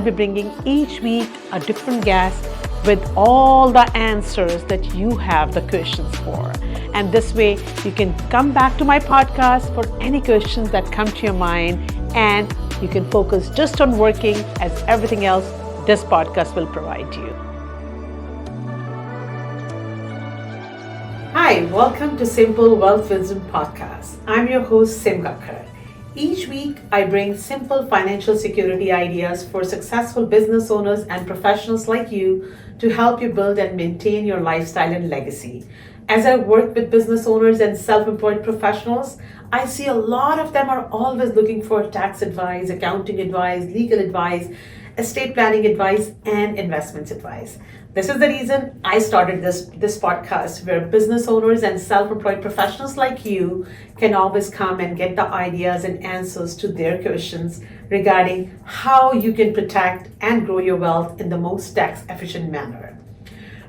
I'll be bringing each week a different guest with all the answers that you have the questions for. And this way you can come back to my podcast for any questions that come to your mind, and you can focus just on working, as everything else this podcast will provide you. Hi, welcome to Simple Wealth Wisdom Podcast. I'm your host, Gakhar. Each week, I bring simple financial security ideas for successful business owners and professionals like you to help you build and maintain your lifestyle and legacy. As I work with business owners and self-employed professionals, I see a lot of them are always looking for tax advice, accounting advice, legal advice, estate planning advice, and investments advice. This is the reason I started this podcast, where business owners and self-employed professionals like you can always come and get the ideas and answers to their questions regarding how you can protect and grow your wealth in the most tax-efficient manner.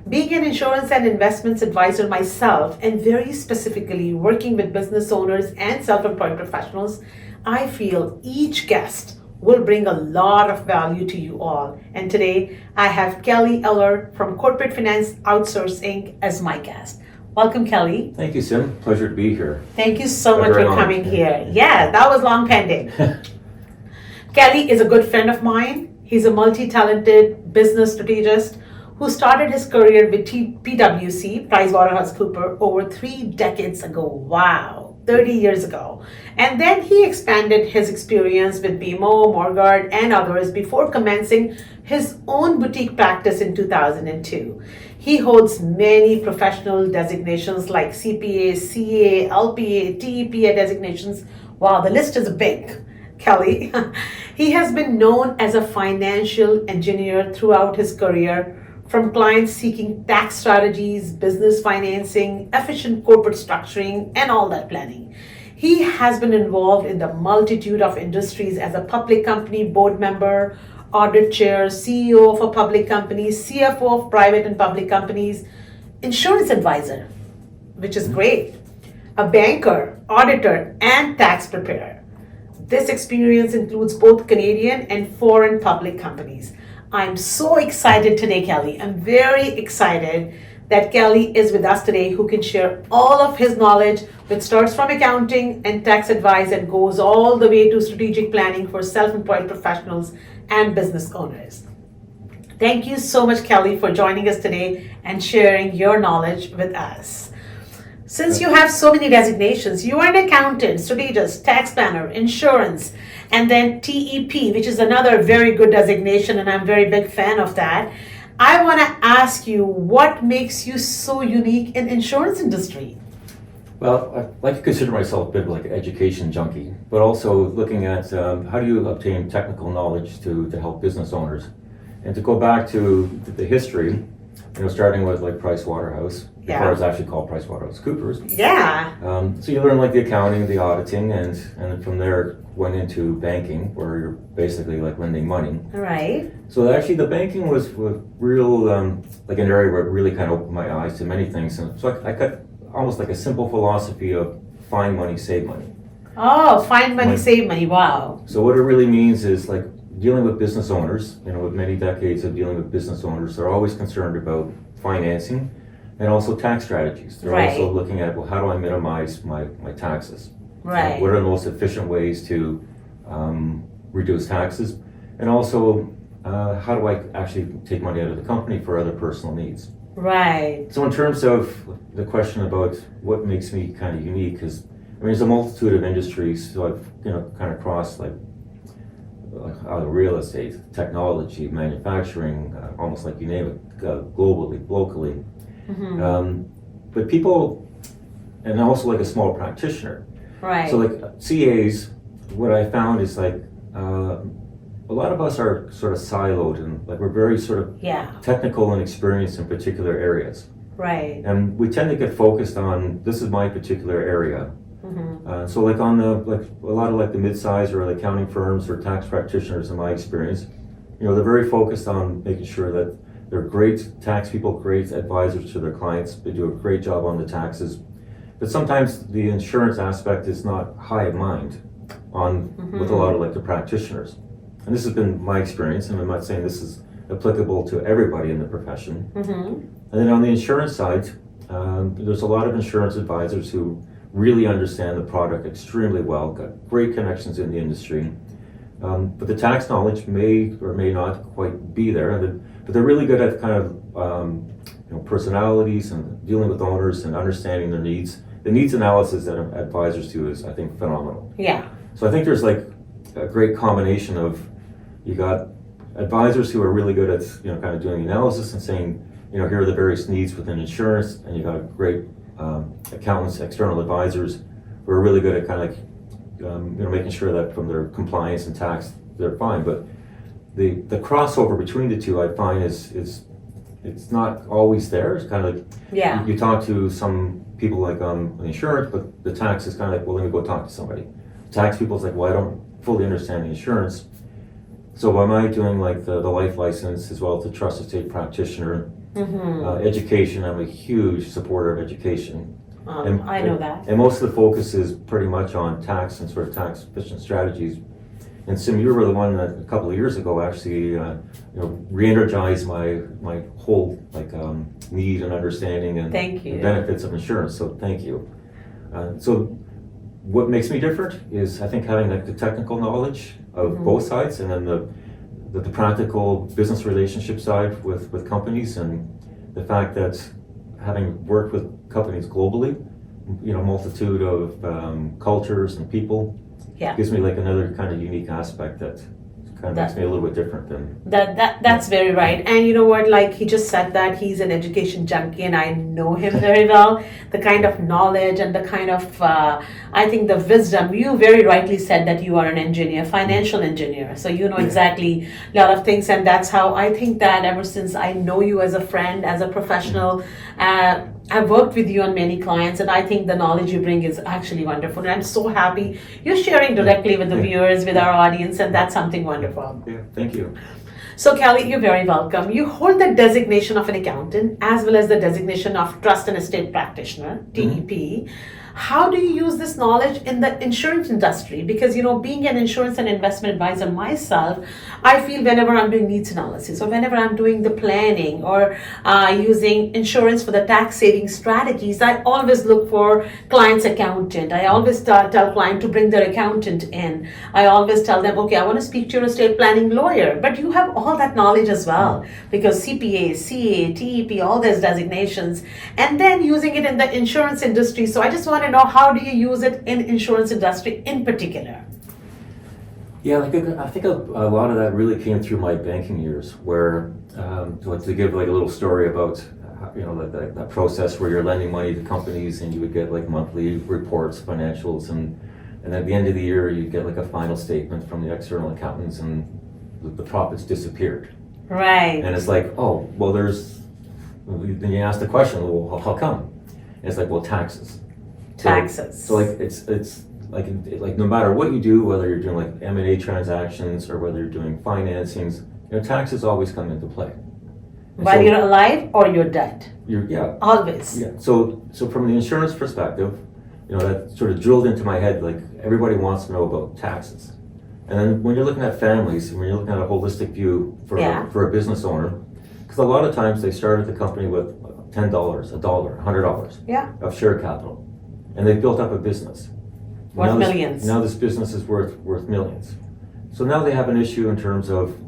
Being an insurance and investments advisor myself, and very specifically working with business owners and self-employed professionals, I feel each guest will bring a lot of value to you all. And today I have Kelly Eller from Corporate Finance Outsource Inc. as my guest. Welcome, Kelly. Thank you, Sim. Pleasure to be here. Thank you so much for coming here. Yeah, that was long pending. Kelly is a good friend of mine. He's a multi-talented business strategist who started his career with PwC, PricewaterhouseCoopers, over 3 decades ago. Wow. 30 years ago. And then he expanded his experience with BMO, Morguard, and others before commencing his own boutique practice in 2002. He holds many professional designations like CPA, CA, LPA, TEPA designations. Wow, the list is big, Kelly. He has been known as a financial engineer throughout his career, from clients seeking tax strategies, business financing, efficient corporate structuring, and all that planning. He has been involved in the multitude of industries as a public company board member, audit chair, CEO of a public company, CFO of private and public companies, insurance advisor, which is great, a banker, auditor, and tax preparer. This experience includes both Canadian and foreign public companies. I'm so excited today, Kelly. I'm very excited that Kelly is with us today, who can share all of his knowledge, which starts from accounting and tax advice and goes all the way to strategic planning for self-employed professionals and business owners. Thank you so much, Kelly, for joining us today and sharing your knowledge with us. Since you have so many designations, you are an accountant, strategist, tax planner, insurance, and then TEP, which is another very good designation, and I'm a very big fan of that. I want to ask you, what makes you so unique in insurance industry? Well, I like to consider myself a bit like an education junkie, but also looking at how do you obtain technical knowledge to help business owners. And to go back to the history, starting with like Pricewaterhouse, before it was actually called PricewaterhouseCoopers. Yeah. So you learn like the accounting, the auditing, and from there went into banking, where you're basically like lending money. Right. So actually the banking was real, like an area where it really kind of opened my eyes to many things. And so I got almost like a simple philosophy of find money, save money. Oh, find money, save money. Wow. So what it really means is like dealing with business owners, with many decades of dealing with business owners, they're always concerned about financing and also tax strategies. They're also looking at, well, how do I minimize my taxes? Right. What are the most efficient ways to reduce taxes? And also, how do I actually take money out of the company for other personal needs? Right. So in terms of the question about what makes me kind of unique, is, there's a multitude of industries, so I've kind of crossed like real estate, technology, manufacturing, almost like you name it, globally, locally. Mm-hmm. But people, and also like a small practitioner. Right. So like CAs, what I found is like a lot of us are sort of siloed, and like we're very sort of technical and experienced in particular areas. Right. And we tend to get focused on, this is my particular area. Mm-hmm. So like on the, like a lot of like the mid-size or the accounting firms or tax practitioners, in my experience, they're very focused on making sure that they're great tax people, great advisors to their clients. They do a great job on the taxes. But sometimes the insurance aspect is not high of mind on with a lot of like the practitioners. and this has been my experience, and I'm not saying this is applicable to everybody in the profession. And then on the insurance side, there's a lot of insurance advisors who really understand the product extremely well, got great connections in the industry, but the tax knowledge may or may not quite be there. But they're really good at kind of personalities and dealing with owners and understanding their needs. The needs analysis that advisors do is, I think, phenomenal. Yeah. So I think there's like a great combination of, you got advisors who are really good at kind of doing the analysis and saying, here are the various needs within insurance, and you got great accountants, external advisors who are really good at kind of making sure that from their compliance and tax they're fine. But the crossover between the two, I find, is it's not always there. It's kind of like you talk to some people like on insurance, but the tax is kind of like, well, let me go talk to somebody. Tax people's like, well, I don't fully understand the insurance. So am I doing like the life license as well as the trust estate practitioner? Education, I'm a huge supporter of education. I know that. And most of the focus is pretty much on tax and sort of tax efficient strategies. And Sim, you were the one that a couple of years ago actually re-energized my whole need and understanding and Thank you. the benefits of insurance. So thank you. So what makes me different is, I think, having like the technical knowledge of both sides, and then the practical business relationship side with companies, and the fact that having worked with companies globally, multitude of cultures and people, gives me like another kind of unique aspect that kind of makes me a little bit different than that's very right. And you know what, like he just said that he's an education junkie, and I know him very well. The kind of knowledge and the kind of I think the wisdom, you very rightly said that you are an engineer, financial engineer, so you know exactly a lot of things. And that's how I think that ever since I know you as a friend, as a professional, I've worked with you on many clients, and I think the knowledge you bring is actually wonderful. And I'm so happy you're sharing directly with the viewers, with our audience, and that's something wonderful. Yeah, thank you. So Kelly, you're very welcome. You hold the designation of an accountant as well as the designation of trust and estate practitioner, TEP. How do you use this knowledge in the insurance industry? Because, being an insurance and investment advisor myself, I feel whenever I'm doing needs analysis, or whenever I'm doing the planning, or using insurance for the tax saving strategies, I always look for client's accountant. I always tell client to bring their accountant in. I always tell them, okay, I want to speak to your estate planning lawyer. But you have all that knowledge as well, because CPA, CA, TEP, all those designations, and then using it in the insurance industry. So I just want to know, how do you use it in insurance industry in particular? Yeah, I think a lot of that really came through my banking years, where to give like a little story about that process where you're lending money to companies, and you would get like monthly reports, financials, and at the end of the year you get like a final statement from the external accountants, and the profits disappeared. Right. And it's like, oh, well, then you ask the question, well, how come? And it's like, well, taxes. So like it's like no matter what you do, whether you're doing like M&A transactions or whether you're doing financings, taxes always come into play. While you're alive or you're dead. Always. Yeah. So from the insurance perspective, that sort of drilled into my head, like everybody wants to know about taxes. And then when you're looking at families, when you're looking at a holistic view for a business owner, because a lot of times they started the company with $10, $1, $100 of share capital. And they've built up a business. Worth millions. Now this business is worth millions. So now they have an issue in terms of,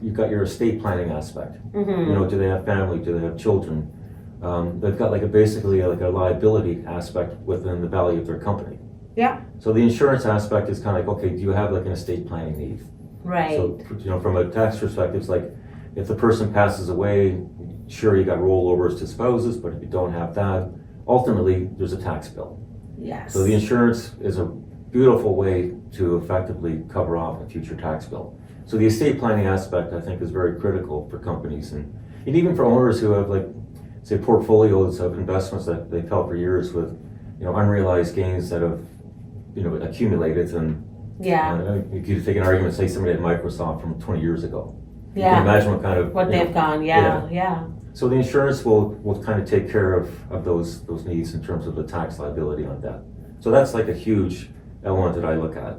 you've got your estate planning aspect. Do they have family? Do they have children? They've got basically a liability aspect within the value of their company. Yeah. So the insurance aspect is kind of like, okay, do you have like an estate planning need? Right. So from a tax perspective, it's like, if the person passes away, sure, you got rollovers to spouses, but if you don't have that, ultimately there's a tax bill. Yes. So the insurance is a beautiful way to effectively cover off a future tax bill. So the estate planning aspect, I think, is very critical for companies, and even for owners who have say portfolios of investments that they've held for years with unrealized gains that have accumulated. And you could take an argument, say somebody at Microsoft from 20 years ago. You can imagine what kind of they've gone. Yeah. So the insurance will kind of take care of those needs in terms of the tax liability on that. So that's like a huge element that I look at.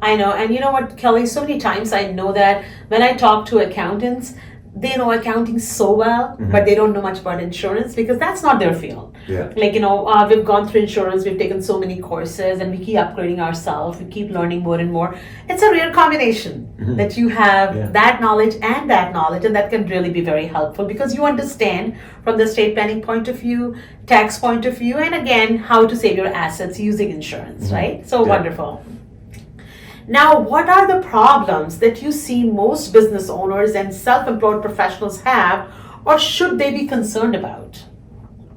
I know, and you know what, Kelly, so many times I know that when I talk to accountants, they know accounting so well, but they don't know much about insurance because that's not their field. Yeah. Like, we've gone through insurance, we've taken so many courses, and we keep upgrading ourselves, we keep learning more and more. It's a rare combination that you have that knowledge, and that can really be very helpful because you understand from the estate planning point of view, tax point of view, and again, how to save your assets using insurance, right? So wonderful. Now, what are the problems that you see most business owners and self-employed professionals have, or should they be concerned about?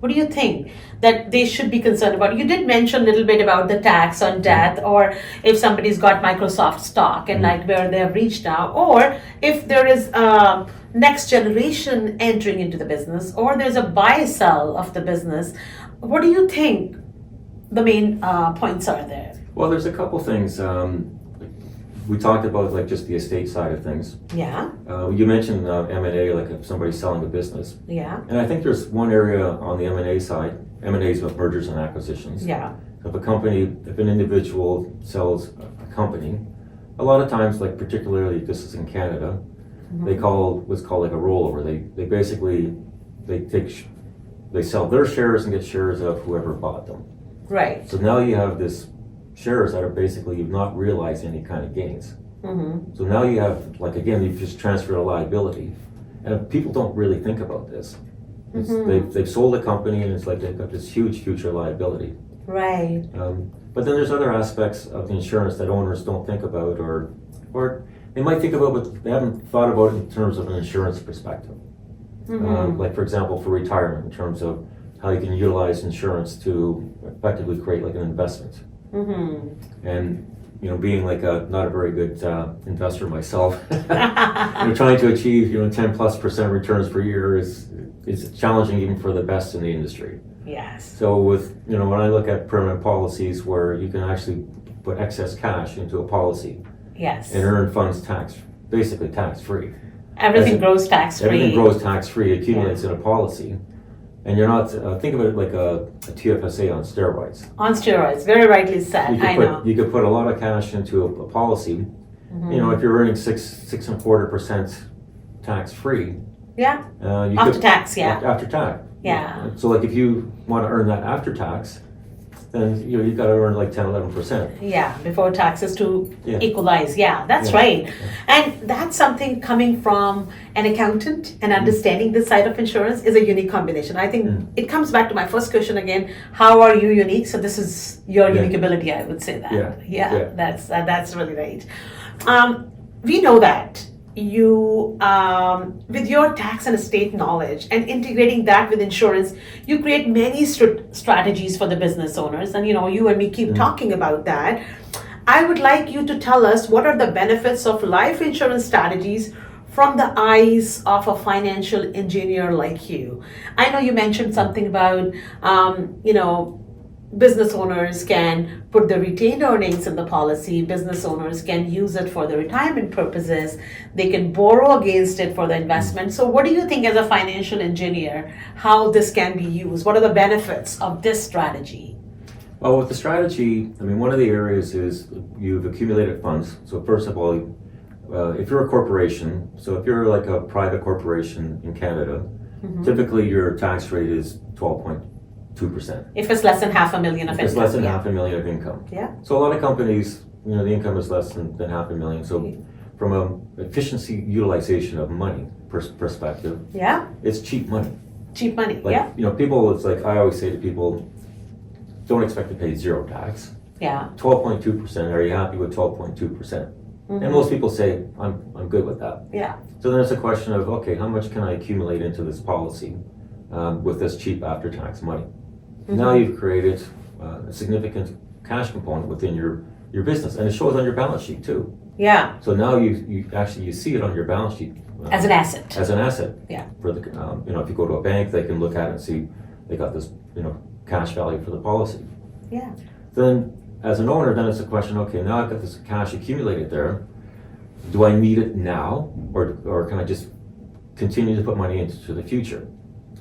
What do you think that they should be concerned about? You did mention a little bit about the tax on death, or if somebody's got Microsoft stock and like where they have reached now, or if there is a next generation entering into the business, or there's a buy sell of the business. What do you think the main points are there? Well, there's a couple things. We talked about like just the estate side of things. Yeah. You mentioned M&A, like if somebody's selling a business. Yeah. And I think there's one area on the M&A side. M&A is with mergers and acquisitions. Yeah. If an individual sells a company, a lot of times, like particularly this is in Canada, they call what's called like a rollover. They basically they sell their shares and get shares of whoever bought them. Right. So now you have this shares that are basically you've not realized any kind of gains. So now you have, like again, you've just transferred a liability, and people don't really think about this. They've sold a company, and it's like they've got this huge future liability. Right. But then there's other aspects of the insurance that owners don't think about, or they might think about, but they haven't thought about it in terms of an insurance perspective. Like for example, for retirement, in terms of how you can utilize insurance to effectively create like an investment. And being like not a very good investor myself, trying to achieve 10+% returns per year is challenging even for the best in the industry. Yes. So with when I look at permanent policies where you can actually put excess cash into a policy, yes, and earn funds basically tax free. Everything grows tax free. Everything grows tax free, accumulates in a policy. And you're not, think of it like a TFSA on steroids. On steroids, very rightly said. You could put a lot of cash into a policy. If you're earning 6.25% tax free. Yeah. After tax. After tax. Yeah. So like if you want to earn that after tax, then you've got to earn like 10-11%. Yeah, before taxes to equalize. Yeah, that's right. And that's something coming from an accountant and understanding this side of insurance is a unique combination. I think it comes back to my first question again. How are you unique? So this is your unique ability, I would say that. Yeah. That's really right. We know that you, with your tax and estate knowledge and integrating that with insurance, you create many strategies for the business owners. And you and me keep talking about that. I would like you to tell us what are the benefits of life insurance strategies from the eyes of a financial engineer like you. I know you mentioned something about, business owners can put the retained earnings in the policy. Business owners can use it for the retirement purposes. They can borrow against it for the investment. So what do you think as a financial engineer, how this can be used? What are the benefits of this strategy? Well, with the strategy, one of the areas is you've accumulated funds. So first of all, if you're a corporation, so if you're like a private corporation in Canada, typically your tax rate is 12.2%. If it's less than $500,000 of income. It's less than $500,000 of income. Yeah. So a lot of companies, the income is less than $500,000. So from an efficiency utilization of money perspective, it's cheap money. Cheap money, People, it's like I always say to people, don't expect to pay zero tax. Yeah. 12.2%, are you happy with 12.2%? And most people say, I'm good with that. Yeah. So then it's a question of, okay, how much can I accumulate into this policy with this cheap after-tax money? Now you've created a significant cash component within your business, and it shows on your balance sheet too. Yeah. So now you see it on your balance sheet as an asset. As an asset. Yeah. For the if you go to a bank, they can look at it and see they got this cash value for the policy. Yeah. Then as an owner, then it's a question. Okay, now I've got this cash accumulated there. Do I need it now, or can I just continue to put money into the future?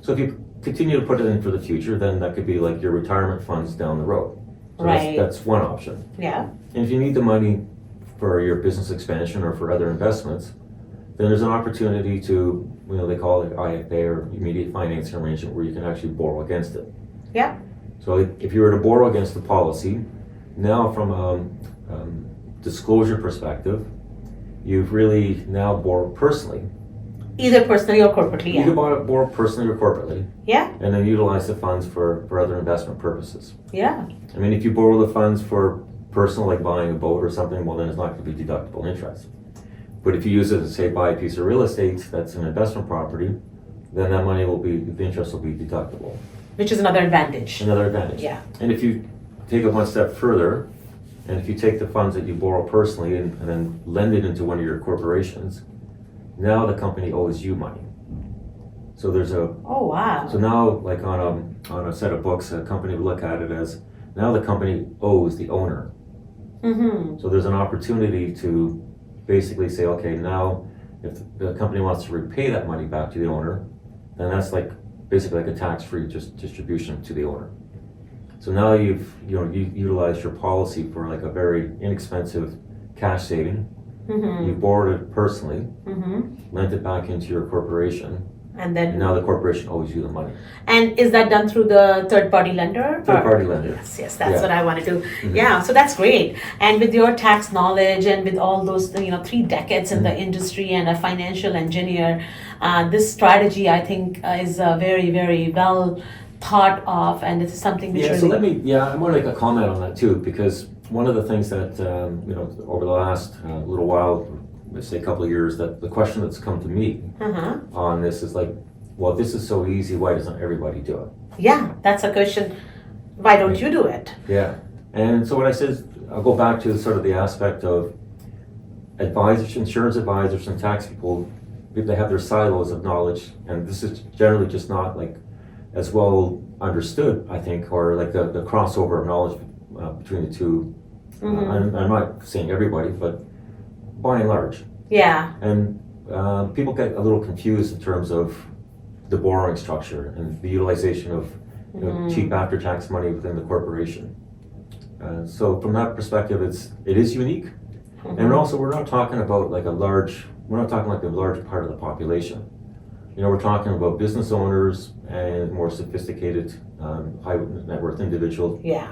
So if you continue to put it in for the future, then that could be like your retirement funds down the road. So right. That's one option. Yeah. And if you need the money for your business expansion or for other investments, then there's an opportunity to, they call it IFA or immediate financing arrangement where you can actually borrow against it. Yeah. So if you were to borrow against the policy, now from a disclosure perspective, you've really now borrowed personally. Either personally or corporately, You yeah. can borrow personally or corporately, Yeah, and then utilize the funds for other investment purposes. yeah. I mean, if you borrow the funds for personal, like buying a boat or something, well, then it's not going to be deductible interest. But if you use it to, say, buy a piece of real estate that's an investment property, then that money the interest will be deductible. Which is another advantage. Another advantage. Yeah. And if you take it one step further, and if you take the funds that you borrow personally and then lend it into one of your corporations, now the company owes you money. So there's Oh, wow. so now, like on a set of books, a company would look at it as, now the company owes the owner. Mm-hmm. So there's an opportunity to basically say, okay, now if the company wants to repay that money back to the owner, then that's basically like a tax-free distribution to the owner. So now you utilized your policy for like a very inexpensive cash saving. Mm-hmm. You borrowed it personally, Mm-hmm. lent it back into your corporation, And and then, now the corporation owes you the money. and is that done through the third-party lender? Third-party lender. Yes, that's Yeah. what I want to do. Mhm. Yeah, so that's great. And with your tax knowledge and with all those, 3 decades in the Mm-hmm. industry and a financial engineer, this strategy, I think, is very, very well thought of, and it's something which Yeah, really... so I want to make a comment on that too, because one of the things that, over the last little while, let's say a couple of years, that the question that's come to me Uh-huh. on this is like, well, this is so easy, why doesn't everybody do it? Yeah, that's a question. Why don't you do it? Yeah, and so what I said is, I'll go back to sort of the aspect of advisors, insurance advisors and tax people, they have their silos of knowledge, and this is generally just not like as well understood, I think, or like the crossover of knowledge between the two. Mhm. I'm not saying everybody, but by and large. Yeah, And people get a little confused in terms of the borrowing structure and the utilization of cheap after-tax money within the corporation. So from that perspective, it is unique, and also we're not talking about like a large part of the population. We're talking about business owners and more sophisticated, high net worth individuals. yeah,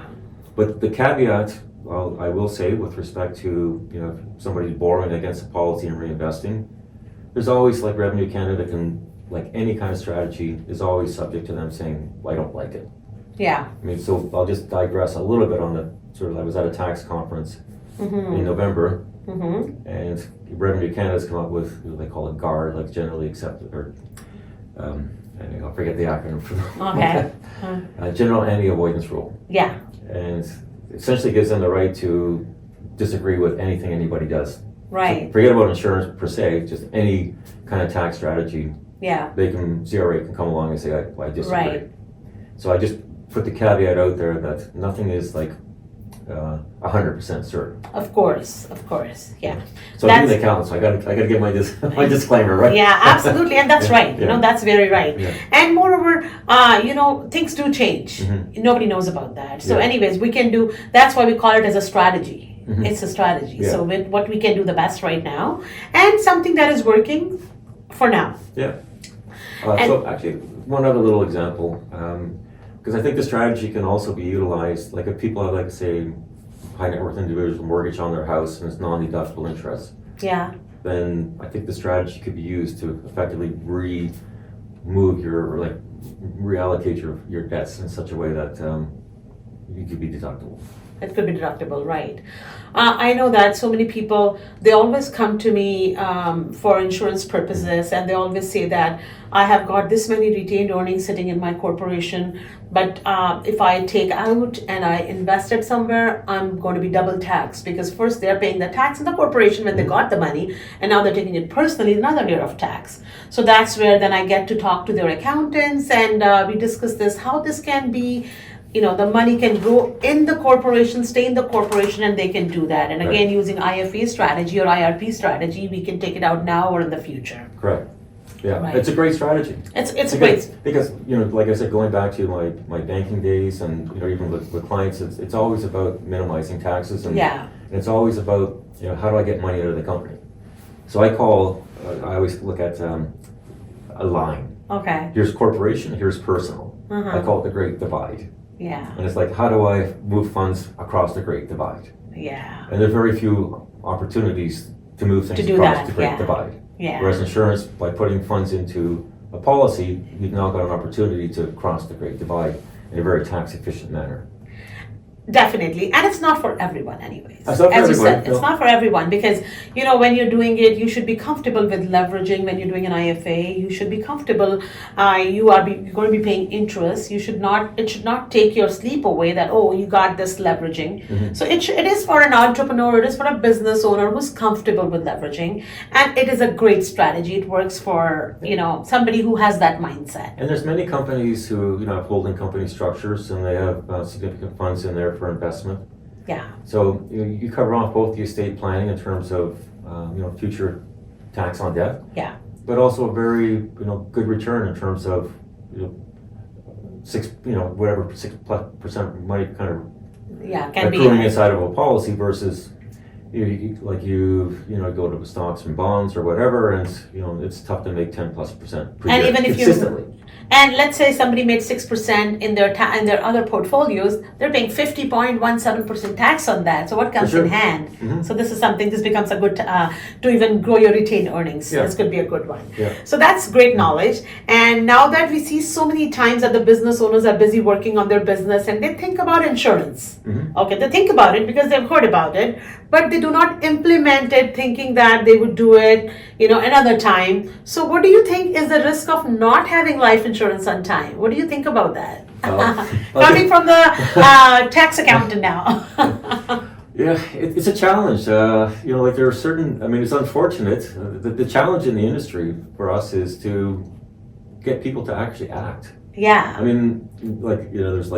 But the caveat, I will say, with respect to if somebody's borrowing against a policy and reinvesting, there's always, like Revenue Canada can, like any kind of strategy, is always subject to them saying, well, I don't like it. yeah. I mean, so I'll just digress a little bit on I was at a tax conference in November, Mm-hmm. and Revenue Canada's come up with what they call a GARD, like generally accepted, or I'll forget the acronym for Okay. General Anti-Avoidance Rule. Yeah, And essentially gives them the right to disagree with anything anybody does. right. So forget about insurance per se, just any kind of tax strategy, Yeah, CRA can come along and say, I disagree. Right. So I just put the caveat out there that nothing is like 100% certain. of course, yeah. So I'm an accountant, so I gotta get my disclaimer, right? Yeah, absolutely, and that's right. Yeah. That's very right. Yeah. And moreover, things do change. Mhm. Nobody knows about that. So, Yeah. anyways, we can do. That's why we call it as a strategy. Mhm. It's a strategy. Yeah. So, with what we can do the best right now, and something that is working for now. Yeah. And- So actually, one other little example, because I think the strategy can also be utilized, like if people have, like, say, high net worth individuals mortgage on their house and it's non-deductible interest, Yeah, then I think the strategy could be used to effectively reallocate your debts in such a way that you could be deductible. it could be deductible, right? I know that so many people, they always come to me for insurance purposes, and they always say that I have got this many retained earnings sitting in my corporation, but if I take out and I invest it somewhere, I'm going to be double taxed, because first they're paying the tax in the corporation when they got the money, and now they're taking it personally, another year of tax. So that's where then I get to talk to their accountants, and we discuss this, how this can be. The money can go in the corporation, stay in the corporation, and they can do that. And again, using IFA strategy or IRP strategy, we can take it out now or in the future. Correct. Yeah, Right. It's a great strategy. It's a great. Because like I said, going back to my banking days, and even with clients, it's always about minimizing taxes, and Yeah. it's always about how do I get money out of the company? So I always look at a line. Okay. Here's corporation, here's personal. I Uh-huh. call it the Great Divide. Yeah. And it's like, how do I move funds across the Great Divide? Yeah. And there are very few opportunities to move things To do across that, the Great yeah. Divide. Yeah. Whereas insurance, by putting funds into a policy, you've now got an opportunity to cross the Great Divide in a very tax efficient manner. Definitely, and it's not for everyone anyways. It's not for As you everyone, said, no. it's not for everyone because, when you're doing it, you should be comfortable with leveraging. When you're doing an IFA, you should be comfortable. You're going to be paying interest. It should not take your sleep away that, oh, you got this leveraging. Mm-hmm. So it is for an entrepreneur, it is for a business owner who's comfortable with leveraging, and it is a great strategy. It works for, somebody who has that mindset. And there's many companies who, have holding company structures and they have significant funds in there for investment. Yeah. So you cover off both the estate planning in terms of, future tax on death. Yeah. But also a very, good return in terms of, 6% money kind of Yeah, can be. accruing inside of a policy versus you go to stocks and bonds or whatever, and it's tough to make 10+% per And year even if you- consistently. And let's say somebody made 6% in their other portfolios, they're paying 50.17% tax on that. So what comes sure. in hand? Mhm. So this becomes a good to even grow your retained earnings. Yeah. This could be a good one. Yeah. So that's great knowledge. And now that we see so many times that the business owners are busy working on their business and they think about insurance. Mhm. Okay, they think about it because they've heard about it, but they do not implement it thinking that they would do it, another time. So what do you think is the risk of not having life insurance on time? What do you think about that? Coming from the tax accountant now. Yeah, it's a challenge. There are certain, it's unfortunate. The challenge in the industry for us is to get people to actually act. Yeah. There's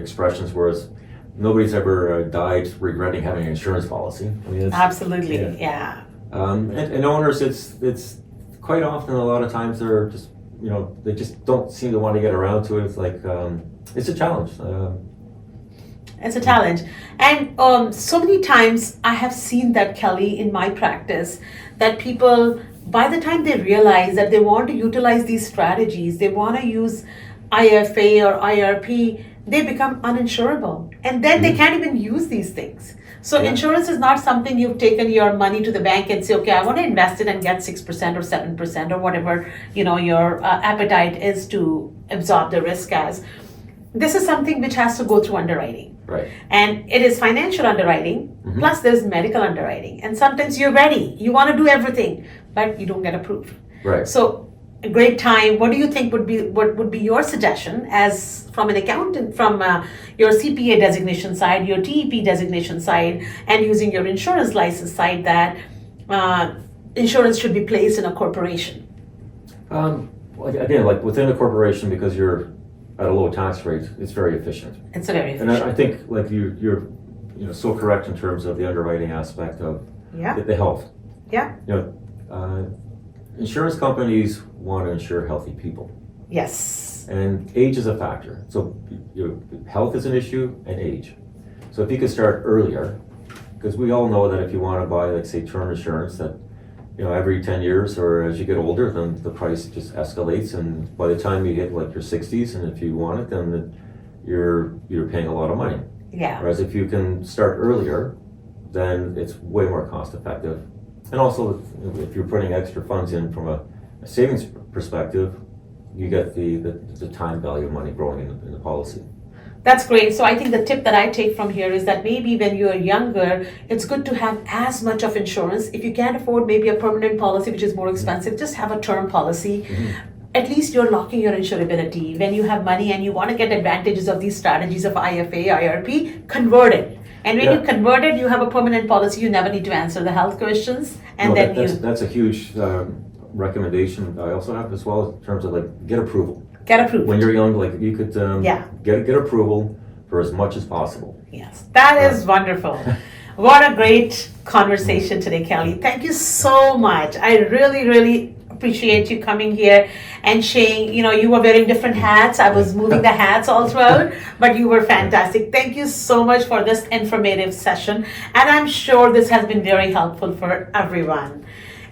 expressions whereas nobody's ever died regretting having an insurance policy. Absolutely. yeah. Yeah. And owners, it's quite often, a lot of times they're just, they just don't seem to want to get around to it. It's like, it's a challenge. It's a challenge. And so many times I have seen that, Kelly, in my practice, that people, by the time they realize that they want to utilize these strategies, they want to use IFA or IRP, they become uninsurable. And then they can't even use these things. So Yeah. insurance is not something you've taken your money to the bank and say, okay, I want to invest it and get 6% or 7% or whatever, your appetite is to absorb the risk as. This is something which has to go through underwriting. Right. And it is financial underwriting, Mhm. plus there's medical underwriting. And sometimes you're ready, you want to do everything, but you don't get approved. Right. So a great time. What do you think what would be your suggestion as from an accountant, from your CPA designation side, your TEP designation side, and using your insurance license side, that insurance should be placed in a corporation? Again, like within a corporation, because you're at a low tax rate, it's very efficient. It's a very And efficient. I think like you're so correct in terms of the underwriting aspect of Yeah. the health. Yeah. Insurance companies want to insure healthy people, Yes. and age is a factor. So health is an issue, and age. So if you could start earlier, because we all know that if you want to buy, like say, term insurance, that every 10 years or as you get older, then the price just escalates, and by the time you hit like your 60s, and if you want it, then you're paying a lot of money. Yeah. Whereas if you can start earlier, then it's way more cost effective. And also, if you're putting extra funds in from a savings perspective, you get the time value of money growing in the policy. That's great. So I think the tip that I take from here is that maybe when you're younger, it's good to have as much of insurance. If you can't afford maybe a permanent policy, which is more expensive, just have a term policy. Mm-hmm. At least you're locking your insurability. When you have money and you want to get advantages of these strategies of IFA, IRP, convert it. And when Yeah. you convert it, you have a permanent policy. You never need to answer the health questions. And No, then that's a huge recommendation I also have as well, in terms of like get approval. get approved. When you're young, like you could Yeah. get approval for as much as possible. Yes, that is wonderful. What a great conversation today, Kelly. Thank you so much. I really, really appreciate you coming here and sharing. You were wearing different hats. I was moving the hats all throughout, but you were fantastic. Thank you so much for this informative session. And I'm sure this has been very helpful for everyone.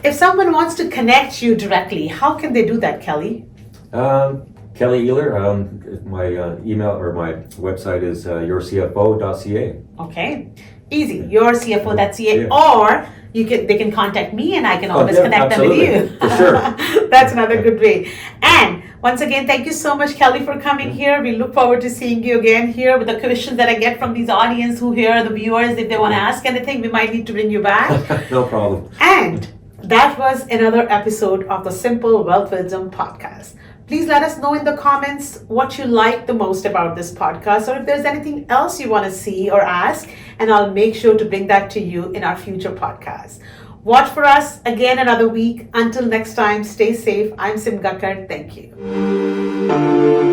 If someone wants to connect you directly, how can they do that, Kelly? Kelly Ehler, my email or my website is yourcfo.ca. Okay, easy. Yourcfo.ca, Yeah. or they can contact me, and I can always connect absolutely. them with you. For sure. That's another good way. And once again, thank you so much, Kelly, for coming here. We look forward to seeing you again here with the questions that I get from these audience who hear the viewers. If they want to ask anything, we might need to bring you back. No problem. And that was another episode of the Simple Wealth Wisdom podcast. Please let us know in the comments what you like the most about this podcast, or if there's anything else you want to see or ask, and I'll make sure to bring that to you in our future podcasts. Watch for us again another week. Until next time, stay safe. I'm Sim Gakhar. Thank you.